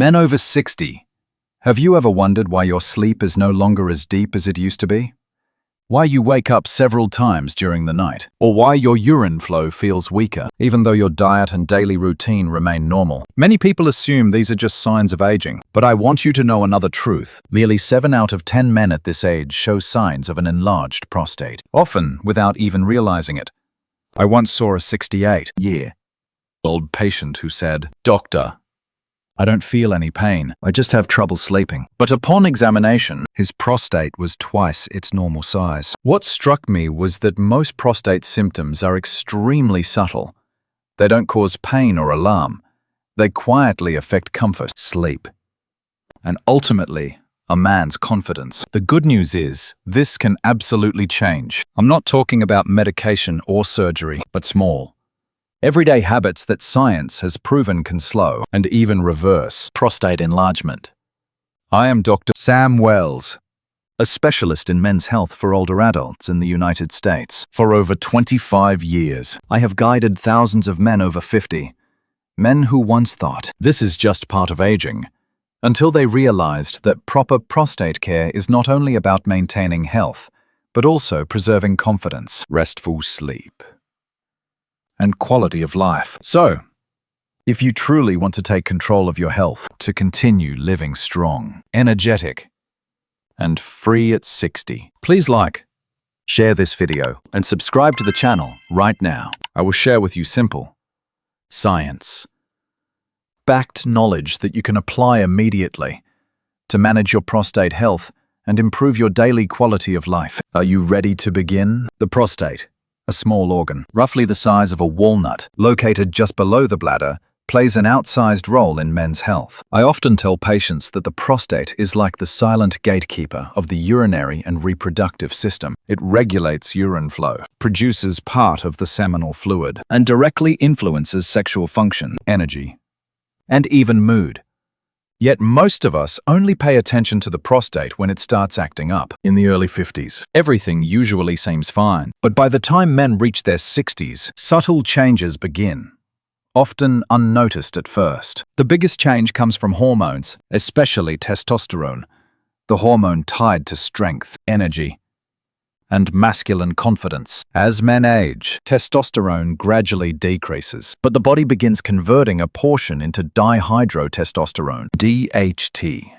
Men over 60. Have you ever wondered why your sleep is no longer as deep as it used to be? Why you wake up several times during the night? Or why your urine flow feels weaker, even though your diet and daily routine remain normal? Many people assume these are just signs of aging, but I want you to know another truth. Nearly 7 out of 10 men at this age show signs of an enlarged prostate, often without even realizing it. I once saw a 68-year-old patient who said, "Doctor, I don't feel any pain. I just have trouble sleeping." But upon examination, his prostate was twice its normal size. What struck me was that most prostate symptoms are extremely subtle. They don't cause pain or alarm. They quietly affect comfort, sleep, and ultimately, a man's confidence. The good news is, this can absolutely change. I'm not talking about medication or surgery, but small, everyday habits that science has proven can slow and even reverse prostate enlargement. I am Dr. Sam Wells, a specialist in men's health for older adults in the United States. For over 25 years, I have guided thousands of men over 50, men who once thought this is just part of aging, until they realized that proper prostate care is not only about maintaining health, but also preserving confidence, restful sleep, and quality of life. So, if you truly want to take control of your health, to continue living strong, energetic, and free at 60, please like, share this video, and subscribe to the channel right now. I will share with you simple, science-backed knowledge that you can apply immediately to manage your prostate health and improve your daily quality of life. Are you ready to begin? The prostate, a small organ, roughly the size of a walnut, located just below the bladder, plays an outsized role in men's health. I often tell patients that the prostate is like the silent gatekeeper of the urinary and reproductive system. It regulates urine flow, produces part of the seminal fluid, and directly influences sexual function, energy, and even mood. Yet most of us only pay attention to the prostate when it starts acting up. In the early 50s, everything usually seems fine. But by the time men reach their 60s, subtle changes begin, often unnoticed at first. The biggest change comes from hormones, especially testosterone, the hormone tied to strength, energy, and masculine confidence. As men age, testosterone gradually decreases, but the body begins converting a portion into dihydrotestosterone, DHT,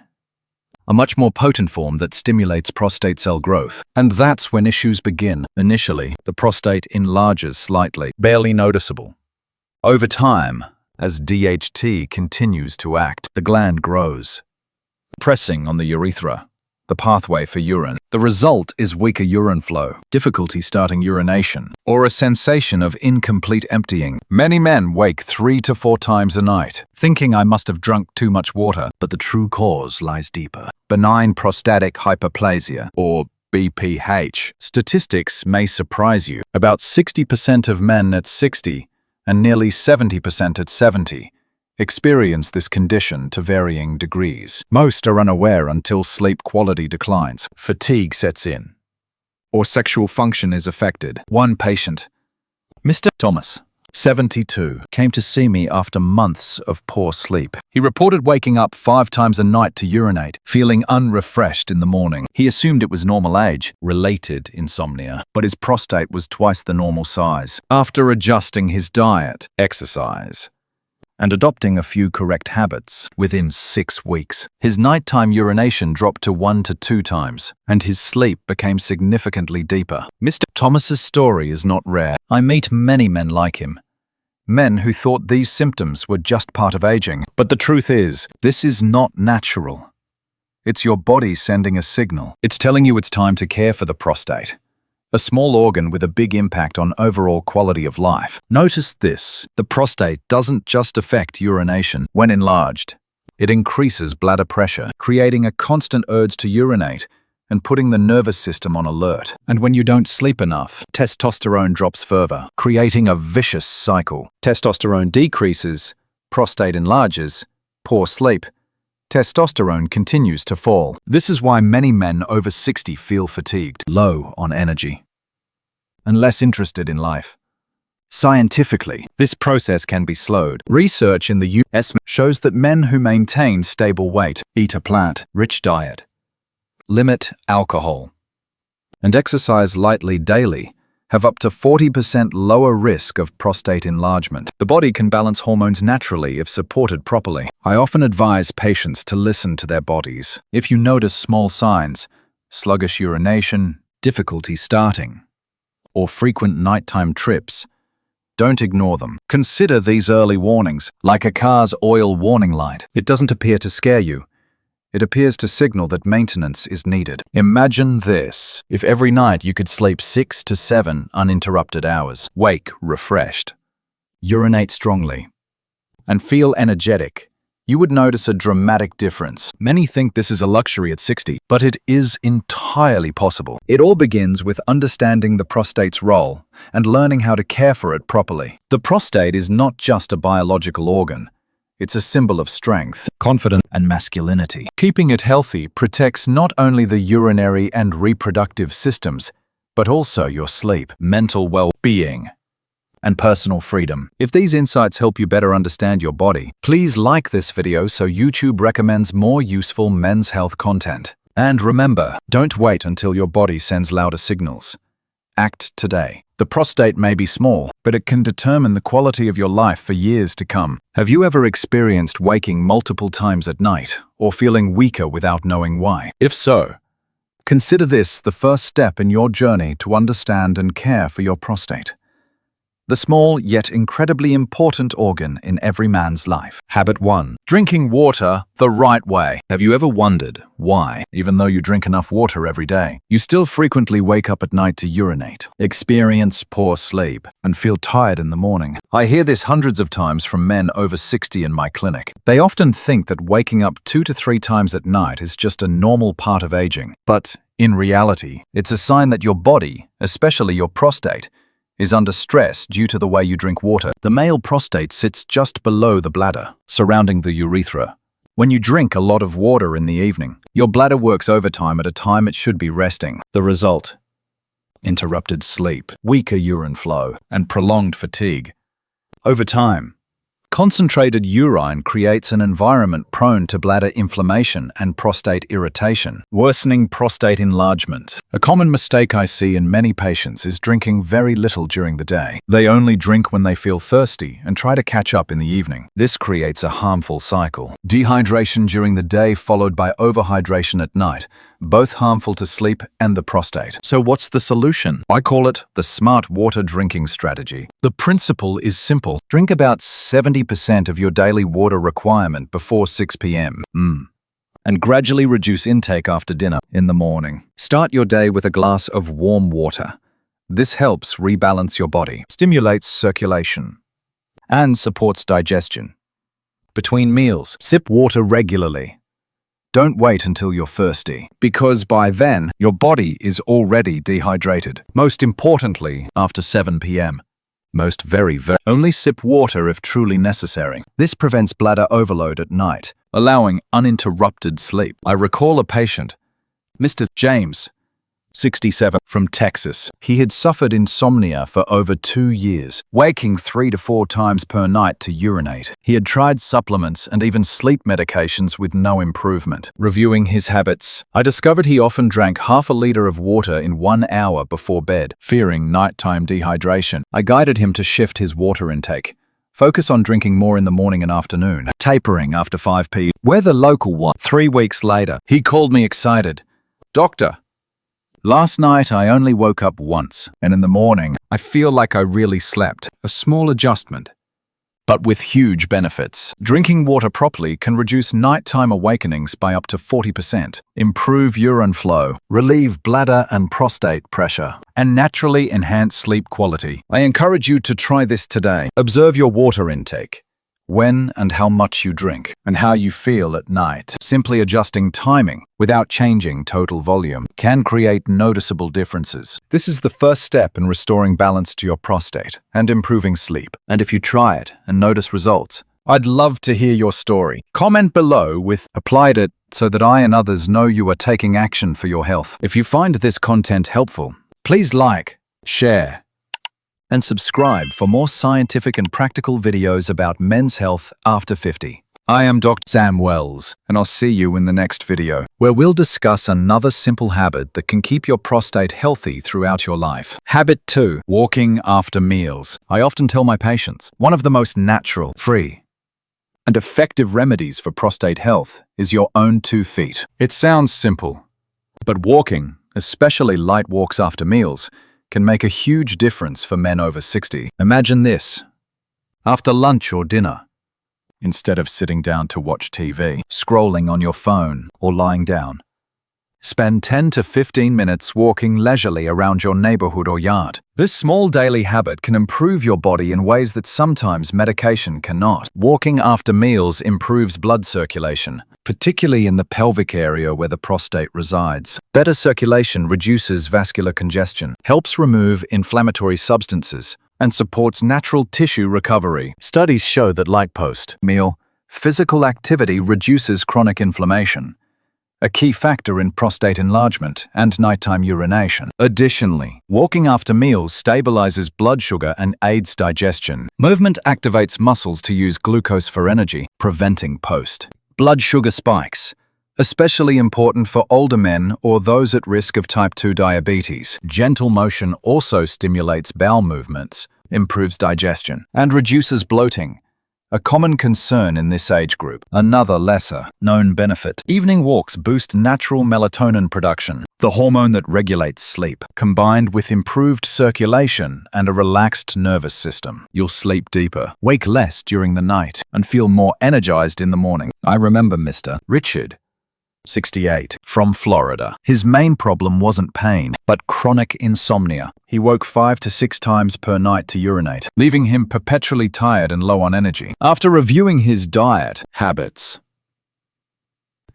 a much more potent form that stimulates prostate cell growth. And that's when issues begin. Initially, the prostate enlarges slightly, barely noticeable. Over time, as DHT continues to act, the gland grows, pressing on the urethra, the pathway for urine. The result is weaker urine flow, difficulty starting urination, or a sensation of incomplete emptying. Many men wake 3 to 4 times a night, thinking I must have drunk too much water, but the true cause lies deeper. Benign prostatic hyperplasia, or BPH. Statistics may surprise you. About 60% of men at 60 and nearly 70% at 70 experience this condition to varying degrees. Most are unaware until sleep quality declines, fatigue sets in, or sexual function is affected. One patient, Mr. Thomas, 72, came to see me after months of poor sleep. He reported waking up 5 times a night to urinate, feeling unrefreshed in the morning. He assumed it was normal age-related insomnia, but his prostate was twice the normal size. After adjusting his diet, exercise, and adopting a few correct habits, within 6 weeks, his nighttime urination dropped to 1 to 2 times, and his sleep became significantly deeper. Mr. Thomas's story is not rare. I meet many men like him, men who thought these symptoms were just part of aging. But the truth is, this is not natural. It's your body sending a signal. It's telling you it's time to care for the prostate, a small organ with a big impact on overall quality of life. Notice this: the prostate doesn't just affect urination. When enlarged, it increases bladder pressure, creating a constant urge to urinate and putting the nervous system on alert. And when you don't sleep enough, testosterone drops further, creating a vicious cycle. Testosterone decreases, prostate enlarges, poor sleep, testosterone continues to fall. This is why many men over 60 feel fatigued, low on energy, and less interested in life. Scientifically, this process can be slowed. Research in the US shows that men who maintain stable weight, eat a plant-rich diet, limit alcohol, and exercise lightly daily have up to 40% lower risk of prostate enlargement. The body can balance hormones naturally if supported properly. I often advise patients to listen to their bodies. If you notice small signs, sluggish urination, difficulty starting, or frequent nighttime trips, don't ignore them. Consider these early warnings, like a car's oil warning light. It doesn't appear to scare you. It appears to signal that maintenance is needed. Imagine this: if every night you could sleep 6 to 7 uninterrupted hours, wake refreshed, urinate strongly, and feel energetic, you would notice a dramatic difference. Many think this is a luxury at 60, but it is entirely possible. It all begins with understanding the prostate's role and learning how to care for it properly. The prostate is not just a biological organ. It's a symbol of strength, confidence, and masculinity. Keeping it healthy protects not only the urinary and reproductive systems, but also your sleep, mental well-being, and personal freedom. If these insights help you better understand your body, please like this video so YouTube recommends more useful men's health content. And remember, don't wait until your body sends louder signals. Act today. The prostate may be small, but it can determine the quality of your life for years to come. Have you ever experienced waking multiple times at night or feeling weaker without knowing why? If so, consider this the first step in your journey to understand and care for your prostate. The small yet incredibly important organ in every man's life. Habit 1. Drinking water the right way. Have you ever wondered why, even though you drink enough water every day, you still frequently wake up at night to urinate, experience poor sleep, and feel tired in the morning? I hear this hundreds of times from men over 60 in my clinic. They often think that waking up 2 to 3 times at night is just a normal part of aging. But in reality, it's a sign that your body, especially your prostate, is under stress due to the way you drink water. The male prostate sits just below the bladder, surrounding the urethra. When you drink a lot of water in the evening, your bladder works overtime at a time it should be resting. The result: interrupted sleep, weaker urine flow, and prolonged fatigue. Over time, concentrated urine creates an environment prone to bladder inflammation and prostate irritation, worsening prostate enlargement. A common mistake I see in many patients is drinking very little during the day. They only drink when they feel thirsty and try to catch up in the evening. This creates a harmful cycle. Dehydration during the day followed by overhydration at night, both harmful to sleep and the prostate. So what's the solution? I call it the smart water drinking strategy. The principle is simple. Drink about 70% of your daily water requirement before 6 p.m. And gradually reduce intake after dinner in the morning. Start your day with a glass of warm water. This helps rebalance your body, stimulates circulation, and supports digestion. Between meals, sip water regularly. Don't wait until you're thirsty, because by then, your body is already dehydrated. Most importantly, after 7 p.m. Only sip water if truly necessary. This prevents bladder overload at night, allowing uninterrupted sleep. I recall a patient, Mr. James, 67, from Texas. He had suffered insomnia for over 2 years, waking 3 to 4 times per night to urinate. He had tried supplements and even sleep medications with no improvement. Reviewing his habits, I discovered he often drank half a liter of water in 1 hour before bed. Fearing nighttime dehydration, I guided him to shift his water intake. Focus on drinking more in the morning and afternoon, tapering after 5 p.m. We're the local one. 3 weeks later, he called me excited. "Doctor, last night I only woke up once, and in the morning I feel like I really slept." A small adjustment, but with huge benefits. Drinking water properly can reduce nighttime awakenings by up to 40%, improve urine flow, relieve bladder and prostate pressure, and naturally enhance sleep quality. I encourage you to try this today. Observe your water intake, when and how much you drink, and how you feel at night. Simply adjusting timing without changing total volume can create noticeable differences. This is the first step in restoring balance to your prostate and improving sleep. And if you try it and notice results, I'd love to hear your story. Comment below with "applied it" so that I and others know you are taking action for your health. If you find this content helpful, please like, share, and subscribe for more scientific and practical videos about men's health after 50. I am Dr. Sam Wells, and I'll see you in the next video, where we'll discuss another simple habit that can keep your prostate healthy throughout your life. Habit 2. Walking after meals. I often tell my patients, one of the most natural, free, and effective remedies for prostate health is your own 2 feet. It sounds simple, but walking, especially light walks after meals, can make a huge difference for men over 60. Imagine this. After lunch or dinner, instead of sitting down to watch TV, scrolling on your phone, or lying down, spend 10 to 15 minutes walking leisurely around your neighborhood or yard. This small daily habit can improve your body in ways that sometimes medication cannot. Walking after meals improves blood circulation, particularly in the pelvic area where the prostate resides. Better circulation reduces vascular congestion, helps remove inflammatory substances, and supports natural tissue recovery. Studies show that like post-meal, physical activity reduces chronic inflammation, a key factor in prostate enlargement and nighttime urination. Additionally, walking after meals stabilizes blood sugar and aids digestion. Movement activates muscles to use glucose for energy, preventing post-blood sugar spikes, especially important for older men or those at risk of type 2 diabetes. Gentle motion also stimulates bowel movements, improves digestion, and reduces bloating, a common concern in this age group. Another lesser-known benefit. Evening walks boost natural melatonin production, the hormone that regulates sleep. Combined with improved circulation and a relaxed nervous system, you'll sleep deeper, wake less during the night, and feel more energized in the morning. I remember Mr. Richard, 68, from Florida. His main problem wasn't pain, but chronic insomnia. He woke 5 to 6 times per night to urinate, leaving him perpetually tired and low on energy. After reviewing his diet, habits,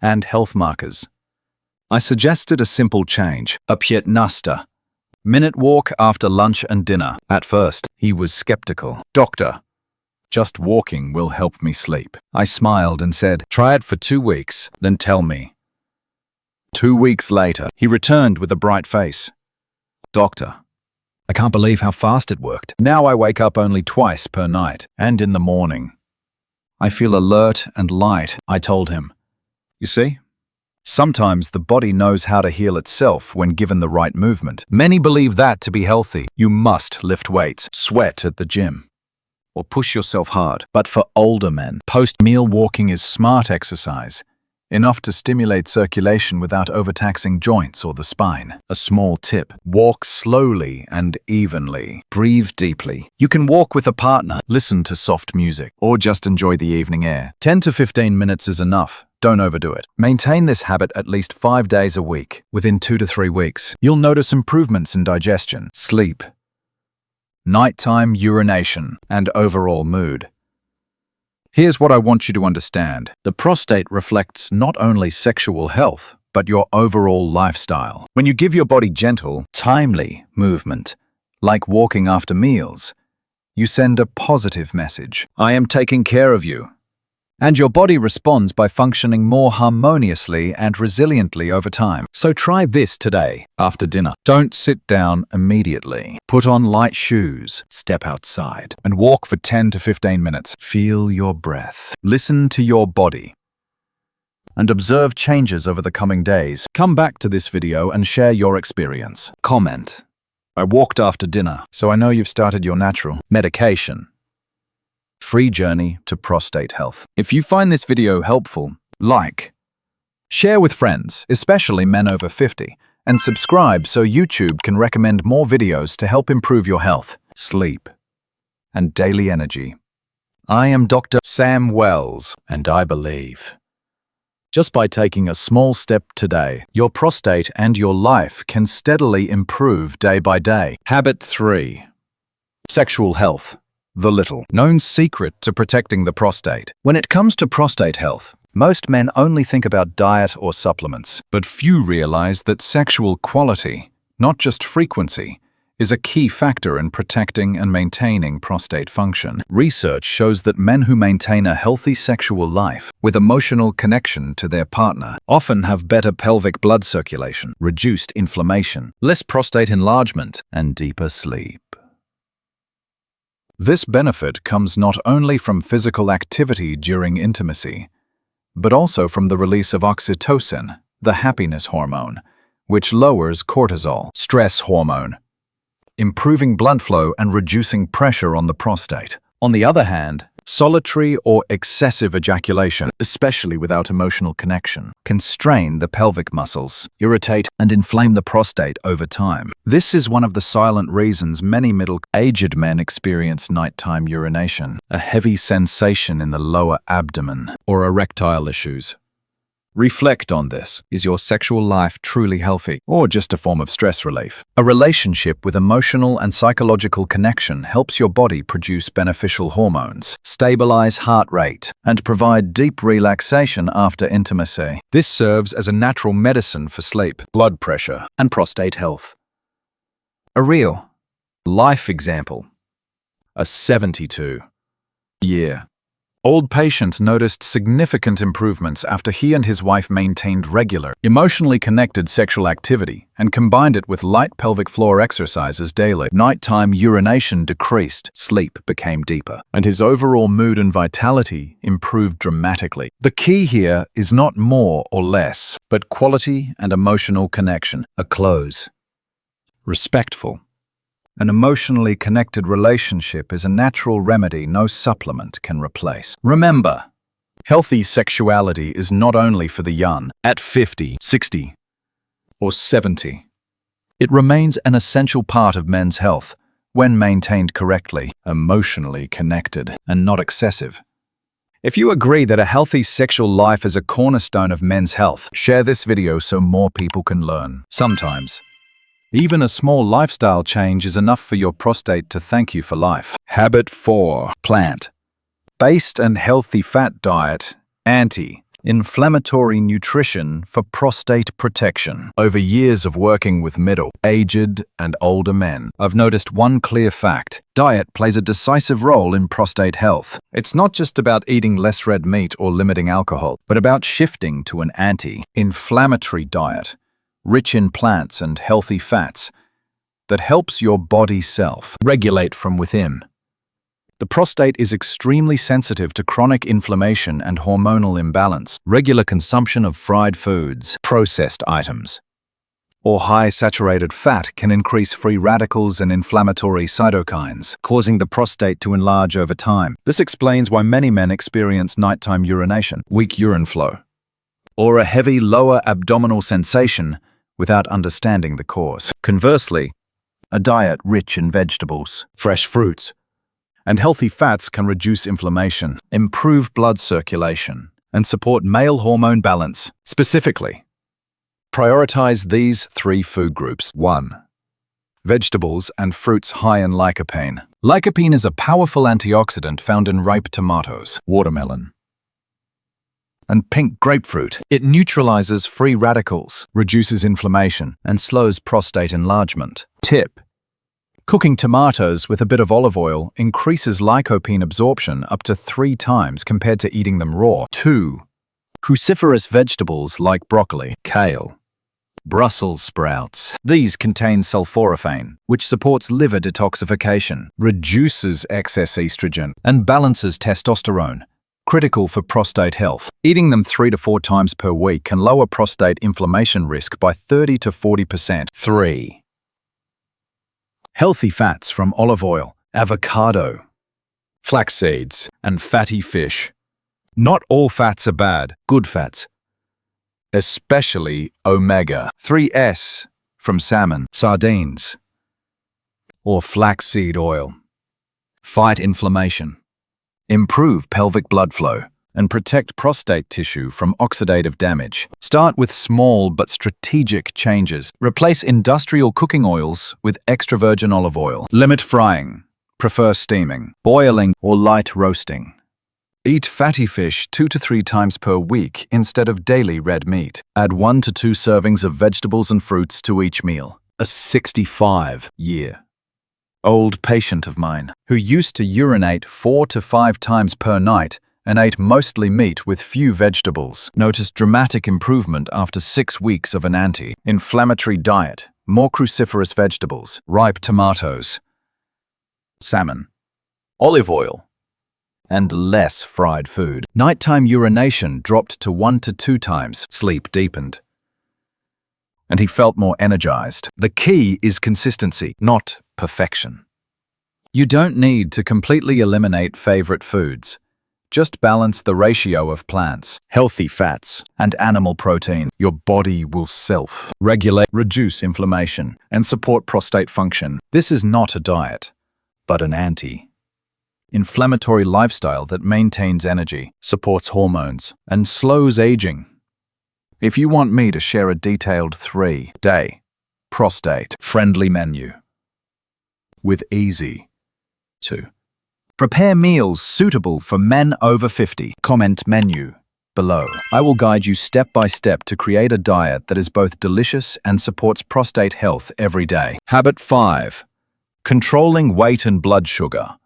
and health markers, I suggested a simple change: a pietnasta, minute walk after lunch and dinner. At first, he was skeptical. "Doctor, just walking will help me sleep." I smiled and said, "Try it for 2 weeks, then tell me." 2 weeks later, he returned with a bright face. "Doctor, I can't believe how fast it worked. Now I wake up only twice per night, and in the morning. I feel alert and light," I told him. You see? Sometimes the body knows how to heal itself when given the right movement. Many believe that to be healthy, you must lift weights, sweat at the gym, or push yourself hard. But for older men, post-meal walking is smart exercise, enough to stimulate circulation without overtaxing joints or the spine. A small tip: walk slowly and evenly. Breathe deeply. You can walk with a partner, listen to soft music, or just enjoy the evening air. 10 to 15 minutes is enough. Don't overdo it. Maintain this habit at least 5 days a week. Within 2 to 3 weeks, you'll notice improvements in digestion, sleep, nighttime urination, and overall mood. Here's what I want you to understand. The prostate reflects not only sexual health, but your overall lifestyle. When you give your body gentle, timely movement, like walking after meals, you send a positive message. I am taking care of you. And your body responds by functioning more harmoniously and resiliently over time. So try this today, after dinner. Don't sit down immediately. Put on light shoes, step outside, and walk for 10 to 15 minutes. Feel your breath. Listen to your body, and observe changes over the coming days. Come back to this video and share your experience. Comment: I walked after dinner, so I know you've started your natural medication free journey to prostate health. If you find this video helpful, like, share with friends, especially men over 50, and subscribe so YouTube can recommend more videos to help improve your health, sleep, and daily energy. I am Dr. Sam Wells, and I believe just by taking a small step today, your prostate and your life can steadily improve day by day. Habit 3. Sexual health. The little-known secret to protecting the prostate. When it comes to prostate health, most men only think about diet or supplements, but few realize that sexual quality, not just frequency, is a key factor in protecting and maintaining prostate function. Research shows that men who maintain a healthy sexual life with emotional connection to their partner often have better pelvic blood circulation, reduced inflammation, less prostate enlargement, and deeper sleep. This benefit comes not only from physical activity during intimacy, but also from the release of oxytocin, the happiness hormone, which lowers cortisol, stress hormone, improving blood flow and reducing pressure on the prostate. On the other hand, solitary or excessive ejaculation, especially without emotional connection, can strain the pelvic muscles, irritate and inflame the prostate over time. This is one of the silent reasons many middle-aged men experience nighttime urination, a heavy sensation in the lower abdomen, or erectile issues. Reflect on this. Is your sexual life truly healthy, or just a form of stress relief? A relationship with emotional and psychological connection helps your body produce beneficial hormones, stabilize heart rate, and provide deep relaxation after intimacy. This serves as a natural medicine for sleep, blood pressure, and prostate health. A real life example. A 72-year old patient noticed significant improvements after he and his wife maintained regular, emotionally connected sexual activity and combined it with light pelvic floor exercises daily. Nighttime urination decreased, sleep became deeper, and his overall mood and vitality improved dramatically. The key here is not more or less, but quality and emotional connection. A close, respectful, an emotionally connected relationship is a natural remedy no supplement can replace. Remember, healthy sexuality is not only for the young at 50, 60, or 70. It remains an essential part of men's health when maintained correctly, emotionally connected, and not excessive. If you agree that a healthy sexual life is a cornerstone of men's health, share this video so more people can learn. Sometimes, even a small lifestyle change is enough for your prostate to thank you for life. Habit 4. Plant-based and healthy fat diet. Anti-inflammatory nutrition for prostate protection. Over years of working with middle-aged and older men, I've noticed one clear fact. Diet plays a decisive role in prostate health. It's not just about eating less red meat or limiting alcohol, but about shifting to an anti-inflammatory diet, rich in plants and healthy fats, that helps your body self-regulate from within. The prostate is extremely sensitive to chronic inflammation and hormonal imbalance. Regular consumption of fried foods, processed items, or high saturated fat can increase free radicals and inflammatory cytokines, causing the prostate to enlarge over time. This explains why many men experience nighttime urination, weak urine flow, or a heavy lower abdominal sensation without understanding the cause. Conversely, a diet rich in vegetables, fresh fruits, and healthy fats can reduce inflammation, improve blood circulation, and support male hormone balance. Specifically, prioritize these 3 food groups. 1. Vegetables and fruits high in lycopene. Lycopene is a powerful antioxidant found in ripe tomatoes, watermelon, and pink grapefruit. It neutralizes free radicals, reduces inflammation, and slows prostate enlargement. Tip: cooking tomatoes with a bit of olive oil increases lycopene absorption up to 3 times compared to eating them raw. 2. Cruciferous vegetables like broccoli, kale, Brussels sprouts. These contain sulforaphane, which supports liver detoxification, reduces excess estrogen, and balances testosterone, critical for prostate health. Eating them 3 to 4 times per week can lower prostate inflammation risk by 30 to 40%. 3. Healthy fats from olive oil, avocado, flax seeds, and fatty fish. Not all fats are bad. Good fats, especially omega-3s from salmon, sardines, or flaxseed oil, fight inflammation, improve pelvic blood flow, and protect prostate tissue from oxidative damage. Start with small but strategic changes. Replace industrial cooking oils with extra virgin olive oil. Limit frying. Prefer steaming, boiling, or light roasting. Eat fatty fish 2 to 3 times per week instead of daily red meat. Add 1 to 2 servings of vegetables and fruits to each meal. A 65-year-old patient of mine who used to urinate 4 to 5 times per night and ate mostly meat with few vegetables noticed dramatic improvement after 6 weeks of an anti-inflammatory diet, more cruciferous vegetables, ripe tomatoes, salmon, olive oil, and less fried food. Nighttime urination dropped to 1 to 2 times. Sleep deepened, and he felt more energized. The key is consistency, not perfection. You don't need to completely eliminate favorite foods. Just balance the ratio of plants, healthy fats, and animal protein. Your body will self-regulate, reduce inflammation, and support prostate function. This is not a diet, but an anti-inflammatory lifestyle that maintains energy, supports hormones, and slows aging. If you want me to share a detailed 3-day prostate-friendly menu with easy to prepare meals suitable for men over 50, comment menu below. I will guide you step by step to create a diet that is both delicious and supports prostate health every day. Habit 5. Controlling weight and blood sugar.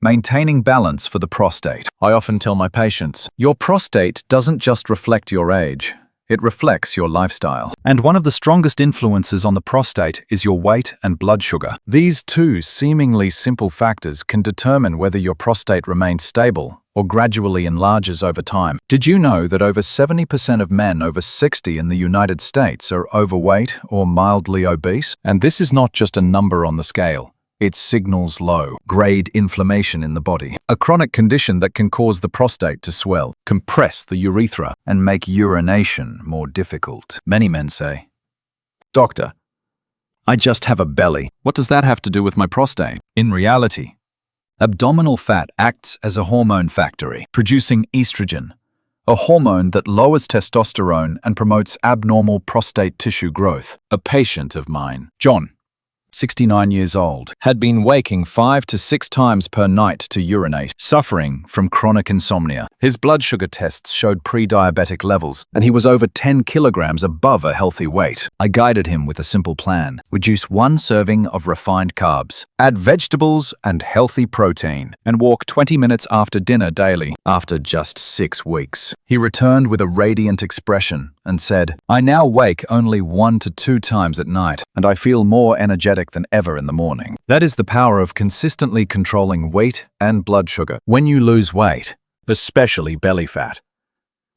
Maintaining balance for the prostate. I often tell my patients, your prostate doesn't just reflect your age. It reflects your lifestyle. And one of the strongest influences on the prostate is your weight and blood sugar. These two seemingly simple factors can determine whether your prostate remains stable or gradually enlarges over time. Did you know that over 70% of men over 60 in the United States are overweight or mildly obese? And this is not just a number on the scale. It signals low-grade inflammation in the body, a chronic condition that can cause the prostate to swell, compress the urethra, and make urination more difficult. Many men say, "Doctor, I just have a belly. What does that have to do with my prostate?" In reality, abdominal fat acts as a hormone factory, producing estrogen, a hormone that lowers testosterone and promotes abnormal prostate tissue growth. A patient of mine, John, 69 years old, had been waking 5 to 6 times per night to urinate, suffering from chronic insomnia. His blood sugar tests showed pre-diabetic levels, and he was over 10 kilograms above a healthy weight. I guided him with a simple plan. Reduce 1 serving of refined carbs, add vegetables and healthy protein, and walk 20 minutes after dinner daily. After just 6 weeks, he returned with a radiant expression and said, "I now wake only 1 to 2 times at night, and I feel more energetic than ever in the morning." That is the power of consistently controlling weight and blood sugar. When you lose weight, especially belly fat,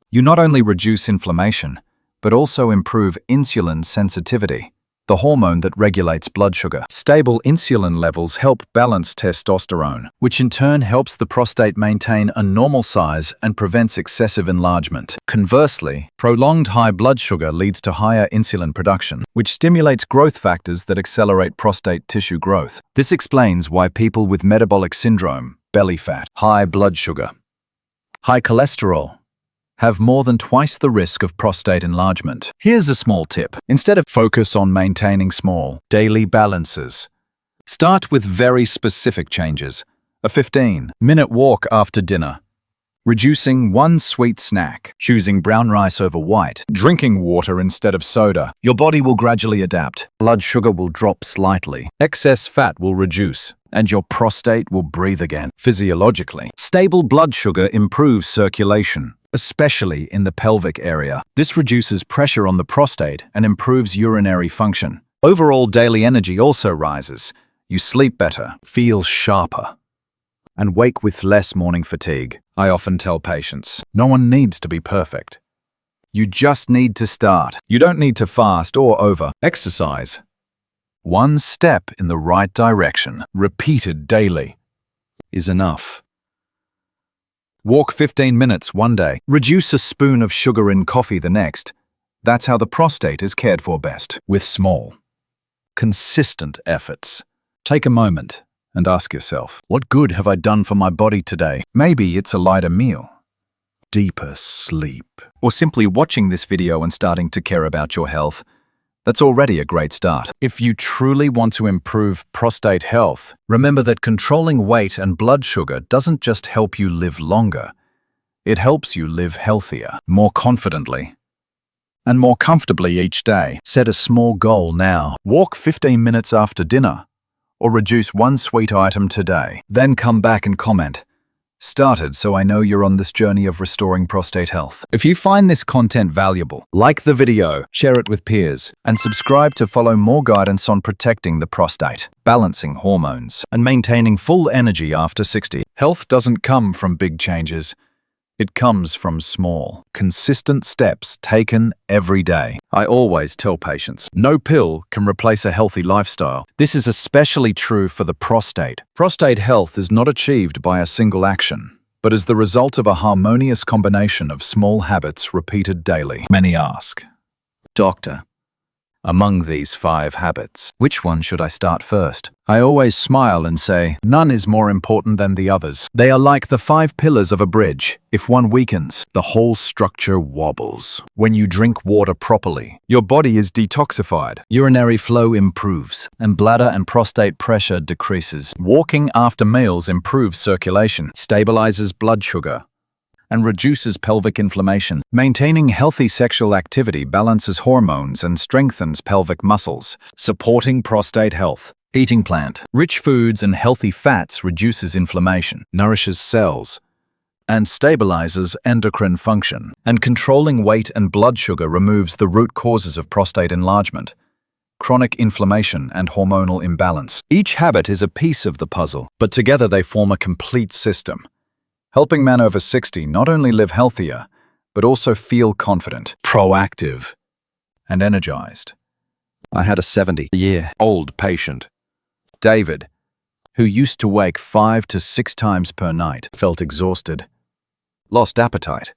you not only reduce inflammation, but also improve insulin sensitivity, the hormone that regulates blood sugar. Stable insulin levels help balance testosterone, which in turn helps the prostate maintain a normal size and prevents excessive enlargement. Conversely, prolonged high blood sugar leads to higher insulin production, which stimulates growth factors that accelerate prostate tissue growth. This explains why people with metabolic syndrome, belly fat, high blood sugar, high cholesterol, have more than twice the risk of prostate enlargement. Here's a small tip. Instead of focus on maintaining small, daily balances, start with very specific changes. A 15-minute walk after dinner, reducing 1 sweet snack, choosing brown rice over white, drinking water instead of soda. Your body will gradually adapt. Blood sugar will drop slightly, excess fat will reduce, and your prostate will breathe again. Physiologically, stable blood sugar improves circulation, especially in the pelvic area. This reduces pressure on the prostate and improves urinary function. Overall daily energy also rises. You sleep better, feel sharper, and wake with less morning fatigue. I often tell patients, no one needs to be perfect. You just need to start. You don't need to fast or over-exercise. 1 step in the right direction, repeated daily, is enough. Walk 15 minutes one day. Reduce a spoon of sugar in coffee the next. That's how the prostate is cared for best. With small, consistent efforts. Take a moment and ask yourself, what good have I done for my body today? Maybe it's a lighter meal, deeper sleep, or simply watching this video and starting to care about your health. That's already a great start. If you truly want to improve prostate health, remember that controlling weight and blood sugar doesn't just help you live longer. It helps you live healthier, more confidently, and more comfortably each day. Set a small goal now. Walk 15 minutes after dinner, or reduce 1 sweet item today. Then come back and comment, started so I know you're on this journey of restoring prostate health. If you find this content valuable, like the video, share it with peers, and subscribe to follow more guidance on protecting the prostate, balancing hormones, and maintaining full energy after 60. Health doesn't come from big changes. It comes from small, consistent steps taken every day. I always tell patients, no pill can replace a healthy lifestyle. This is especially true for the prostate. Prostate health is not achieved by a single action, but is the result of a harmonious combination of small habits repeated daily. Many ask, Doctor, among these 5 habits, which one should I start first? I always smile and say, none is more important than the others. They are like the 5 pillars of a bridge. If one weakens, the whole structure wobbles. When you drink water properly, your body is detoxified, urinary flow improves, and bladder and prostate pressure decreases. Walking after meals improves circulation, stabilizes blood sugar, and reduces pelvic inflammation. Maintaining healthy sexual activity balances hormones and strengthens pelvic muscles, supporting prostate health. Eating plant-rich foods and healthy fats reduces inflammation, nourishes cells, and stabilizes endocrine function. And controlling weight and blood sugar removes the root causes of prostate enlargement, chronic inflammation, and hormonal imbalance. Each habit is a piece of the puzzle, but together they form a complete system, helping men over 60 not only live healthier, but also feel confident, proactive, and energized. I had a 70-year-old patient, David, who used to wake 5 to 6 times per night, felt exhausted, lost appetite,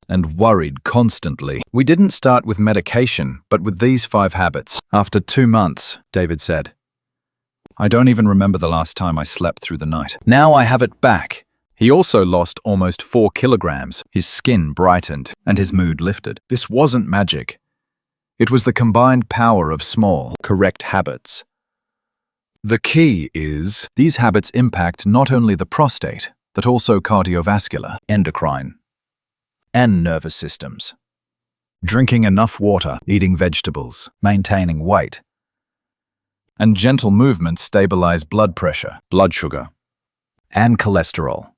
and worried constantly. We didn't start with medication, but with these 5 habits. After 2 months, David said, I don't even remember the last time I slept through the night. Now I have it back. He also lost almost 4 kilograms, his skin brightened, and his mood lifted. This wasn't magic. It was the combined power of small, correct habits. The key is, these habits impact not only the prostate, but also cardiovascular, endocrine, and nervous systems. Drinking enough water, eating vegetables, maintaining weight, and gentle movements stabilize blood pressure, blood sugar, and cholesterol.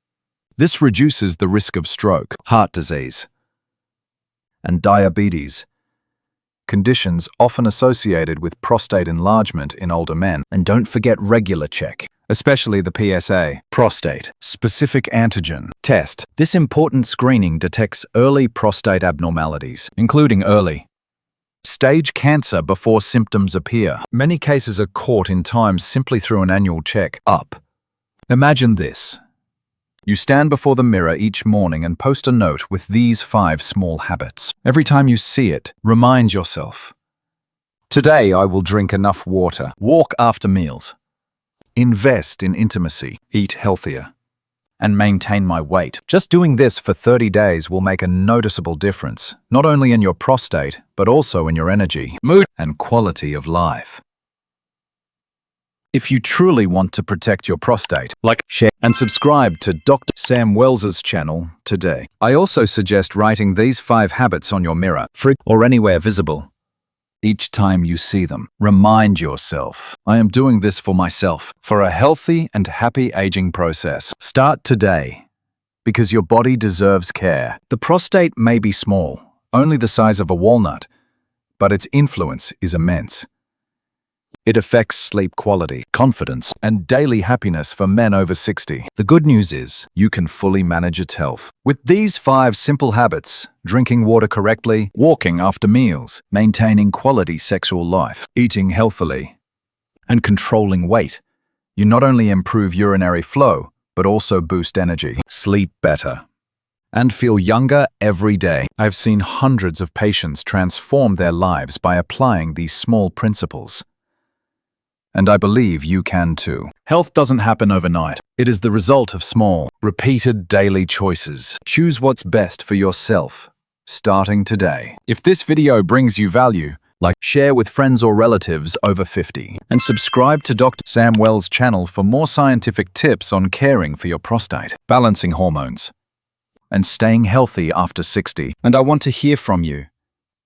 This reduces the risk of stroke, heart disease, and diabetes, conditions often associated with prostate enlargement in older men. And don't forget regular check, especially the PSA, prostate-specific antigen test. This important screening detects early prostate abnormalities, including early-stage cancer before symptoms appear. Many cases are caught in time simply through an annual check-up. Imagine this. You stand before the mirror each morning and post a note with these 5 small habits. Every time you see it, remind yourself, today I will drink enough water, walk after meals, invest in intimacy, eat healthier, and maintain my weight. Just doing this for 30 days will make a noticeable difference, not only in your prostate, but also in your energy, mood, and quality of life. If you truly want to protect your prostate, like, share, and subscribe to Dr. Sam Wells's channel today. I also suggest writing these 5 habits on your mirror, or anywhere visible. Each time you see them, remind yourself, I am doing this for myself, for a healthy and happy aging process. Start today, because your body deserves care. The prostate may be small, only the size of a walnut, but its influence is immense. It affects sleep quality, confidence, and daily happiness for men over 60. The good news is, you can fully manage its health. With these 5 simple habits, drinking water correctly, walking after meals, maintaining quality sexual life, eating healthily, and controlling weight, you not only improve urinary flow, but also boost energy, sleep better, and feel younger every day. I've seen hundreds of patients transform their lives by applying these small principles. And I believe you can too. Health doesn't happen overnight. It is the result of small, repeated daily choices. Choose what's best for yourself, starting today. If this video brings you value, like, share with friends or relatives over 50, and subscribe to Dr. Sam Well's channel for more scientific tips on caring for your prostate, balancing hormones, and staying healthy after 60. And I want to hear from you.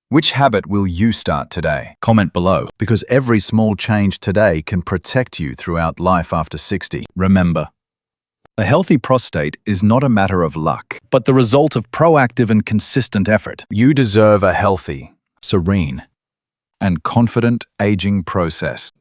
Which habit will you start today? Comment below, because every small change today can protect you throughout life after 60. Remember, A healthy prostate is not a matter of luck, but the result of proactive and consistent effort. You deserve a healthy, serene, and confident aging process.